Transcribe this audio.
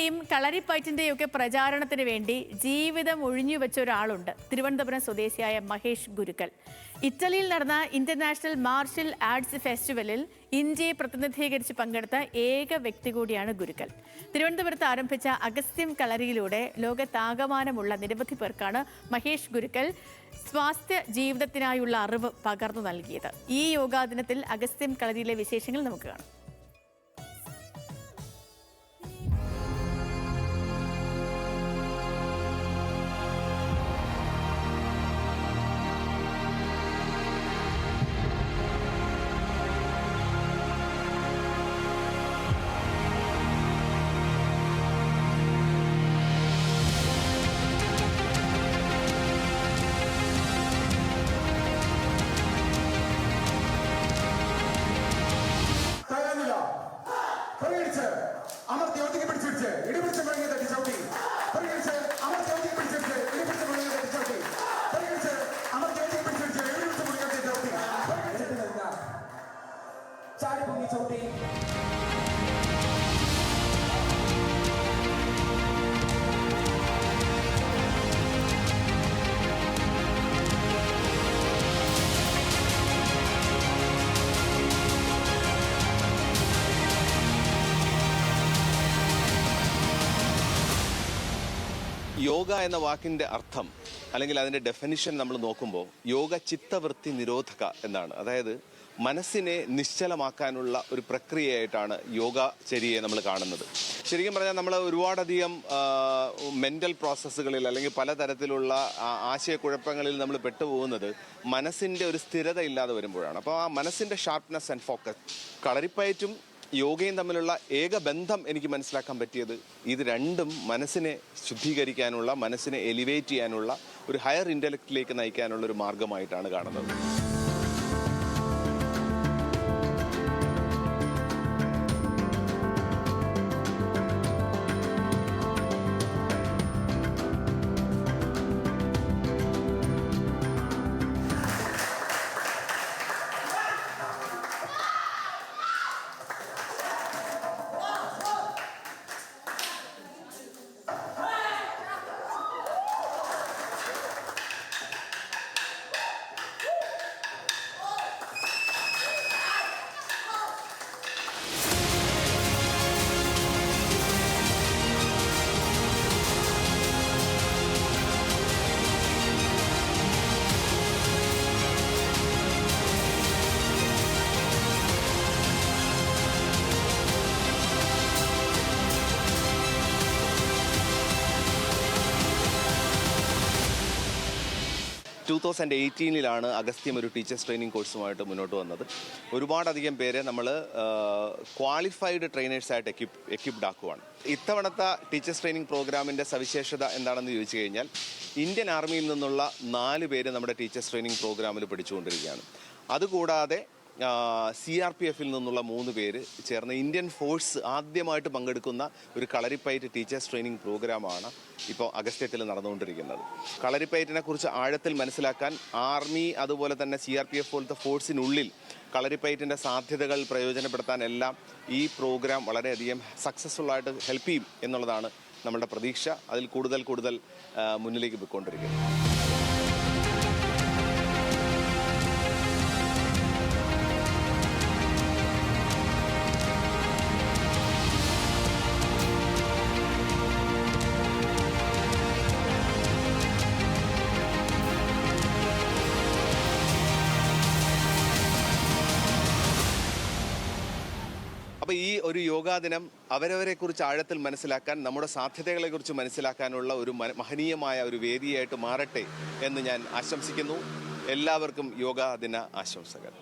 യോഗയുടെയും കളരിപ്പയറ്റിന്റെയും ഒക്കെ പ്രചാരണത്തിന് വേണ്ടി ജീവിതം ഒഴിഞ്ഞുവെച്ച ഒരാളുണ്ട്. തിരുവനന്തപുരം സ്വദേശിയായ മഹേഷ് ഗുരുക്കൽ. ഇറ്റലിയിൽ നടന്ന ഇന്റർനാഷണൽ മാർഷൽ ആർട്സ് ഫെസ്റ്റിവലിൽ ഇന്ത്യയെ പ്രതിനിധീകരിച്ച് പങ്കെടുത്ത ഏക വ്യക്തി കൂടിയാണ് ഗുരുക്കൽ. തിരുവനന്തപുരത്ത് ആരംഭിച്ച അഗസ്ത്യം കളരിയിലൂടെ ലോകത്താകമാനമുള്ള നിരവധി പേർക്കാണ് മഹേഷ് ഗുരുക്കൽ സ്വാസ്ഥ്യ ജീവിതത്തിനായുള്ള അറിവ് പകർന്നു നൽകിയത്. ഈ യോഗാ ദിനത്തിൽ അഗസ്ത്യം കളരിയിലെ വിശേഷങ്ങൾ നമുക്ക് കാണാം. യോഗ എന്ന വാക്കിൻ്റെ അർത്ഥം അല്ലെങ്കിൽ അതിൻ്റെ ഡെഫിനിഷൻ നമ്മൾ നോക്കുമ്പോൾ യോഗ ചിത്തവൃത്തി നിരോധക എന്നാണ്. അതായത് മനസ്സിനെ നിശ്ചലമാക്കാനുള്ള ഒരു പ്രക്രിയയായിട്ടാണ് യോഗചര്യയെ നമ്മൾ കാണുന്നത്. ശരിക്കും പറഞ്ഞാൽ നമ്മൾ ഒരുപാടധികം മെൻ്റൽ പ്രോസസ്സുകളിൽ അല്ലെങ്കിൽ പലതരത്തിലുള്ള ആശയക്കുഴപ്പങ്ങളിൽ നമ്മൾ പെട്ടുപോകുന്നത് മനസ്സിൻ്റെ ഒരു സ്ഥിരത ഇല്ലാതെ വരുമ്പോഴാണ്. അപ്പോൾ ആ മനസ്സിൻ്റെ ഷാർപ്നെസ് ആൻഡ് ഫോക്കസ്, കളരിപ്പയറ്റും യോഗയും തമ്മിലുള്ള ഏക ബന്ധം എനിക്ക് മനസ്സിലാക്കാൻ പറ്റിയത് ഇത് രണ്ടും മനസ്സിനെ ശുദ്ധീകരിക്കാനുള്ള, മനസ്സിനെ എലിവേറ്റ് ചെയ്യാനുള്ള, ഒരു ഹയർ ഇൻ്റലക്റ്റിലേക്ക് നയിക്കാനുള്ള ഒരു മാർഗമായിട്ടാണ് കാണുന്നത്. അഗസ്ത്യം ഒരു ടീച്ചേഴ്സ് ട്രെയിനിങ് കോഴ്സുമായിട്ട് മുന്നോട്ട് വന്നത്. ഒരുപാടധികം പേരെ നമ്മൾ ക്വാളിഫൈഡ് ട്രെയിനേഴ്സായിട്ട് എക്യുപ്ഡ് ആക്കുവാണ്. ഇത്തവണത്തെ ടീച്ചേഴ്സ് ട്രെയിനിങ് പ്രോഗ്രാമിൻ്റെ സവിശേഷത എന്താണെന്ന് ചോദിച്ചു കഴിഞ്ഞാൽ, ഇന്ത്യൻ ആർമിയിൽ നിന്നുള്ള 4 പേര് നമ്മുടെ ടീച്ചേഴ്സ് ട്രെയിനിങ് പ്രോഗ്രാമിൽ പഠിച്ചുകൊണ്ടിരിക്കുകയാണ്. അതുകൂടാതെ CRPF നിന്നുള്ള 3 പേര് ചേർന്ന് ഇന്ത്യൻ ഫോഴ്സ് ആദ്യമായിട്ട് പങ്കെടുക്കുന്ന ഒരു കളരിപ്പയറ്റ് ടീച്ചേഴ്സ് ട്രെയിനിങ് പ്രോഗ്രാമാണ് ഇപ്പോൾ അഗസ്ത്യത്തിൽ നടന്നുകൊണ്ടിരിക്കുന്നത്. കളരിപ്പയറ്റിനെ കുറിച്ച് ആഴത്തിൽ മനസ്സിലാക്കാൻ ആർമി അതുപോലെ തന്നെ CRPF പോലത്തെ ഫോഴ്സിനുള്ളിൽ കളരിപ്പയറ്റിൻ്റെ സാധ്യതകൾ പ്രയോജനപ്പെടുത്താൻ എല്ലാം ഈ പ്രോഗ്രാം വളരെയധികം സക്സസ്ഫുള്ളായിട്ട് ഹെൽപ്പ് ചെയ്യും എന്നുള്ളതാണ് നമ്മളുടെ പ്രതീക്ഷ. അതിൽ കൂടുതൽ മുന്നിലേക്ക് പോയിക്കൊണ്ടിരിക്കുന്നത്. അപ്പോൾ ഈ ഒരു യോഗാ ദിനം അവരവരെക്കുറിച്ച് ആഴത്തിൽ മനസ്സിലാക്കാൻ, നമ്മുടെ സാധ്യതകളെക്കുറിച്ച് മനസ്സിലാക്കാനുള്ള ഒരു മഹനീയമായ ഒരു വേദിയായിട്ട് മാറട്ടെ എന്ന് ഞാൻ ആശംസിക്കുന്നു. എല്ലാവർക്കും യോഗാ ദിന ആശംസകൾ.